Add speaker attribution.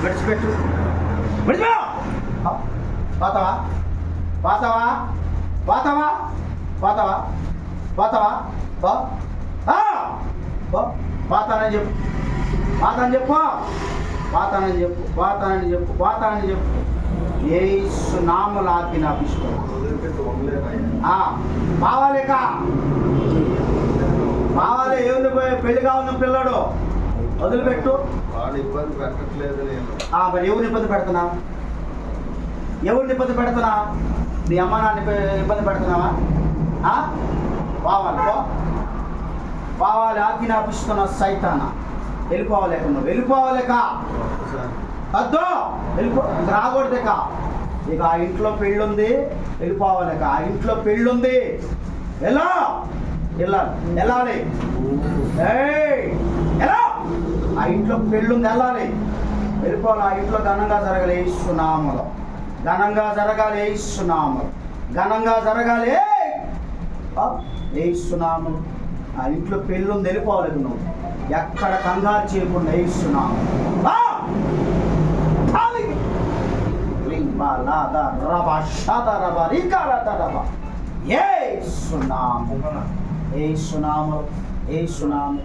Speaker 1: విడిచిపెట్టు. విడిచిపో. పోతావా పోతావా పోతావా పోతావా పోతావా పో. పో. పోతానని చెప్పు. పోతానని చెప్పు. పోతానని చెప్పు. పోతానని చెప్పు. పోతానని చెప్పు. యేసు నామములో ఆజ్ఞాపిస్తాను. బావాలేక బావాలే ఎవరిని పెళ్లి కావాలని పిల్లడు వదిలిపెట్టు.
Speaker 2: ఇబ్బంది పెట్టట్లేదు నేను.
Speaker 1: మరి ఎవరిని ఇబ్బంది పెడుతున్నా? ఎవరిని ఇబ్బంది పెడుతున్నా? నీ అమ్మ నాన్న ఇబ్బంది పెడుతున్నావా? బావాలి పో. బావాలి ఆజ్ఞాపిస్తున్న సైతాన వెళ్ళిపోవాలేక. నువ్వు వెళ్ళిపోవాలేక అద్దో వెళ్ళిపో. రాకూడదేక. ఇక ఆ ఇంట్లో పెళ్ళుంది వెళ్ళిపోవాలేక. ఆ ఇంట్లో పెళ్ళుంది వెళ్ళాలి. ఎలా ఆ ఇంట్లో పెళ్ళుంది వెళ్ళాలి. వెళ్ళిపోవాలి. ఆ ఇంట్లో ఘనంగా జరగాలి. యేసునామములో ఘనంగా జరగాలి. యేసునామములో ఘనంగా జరగాలి. యేసునామములో ఆ ఇంట్లో పెళ్ళుంది వెళ్ళిపోవాలి. నువ్వు ఎక్కడ కంగారు చేయకుండా యేసునామములో ఏ సునాము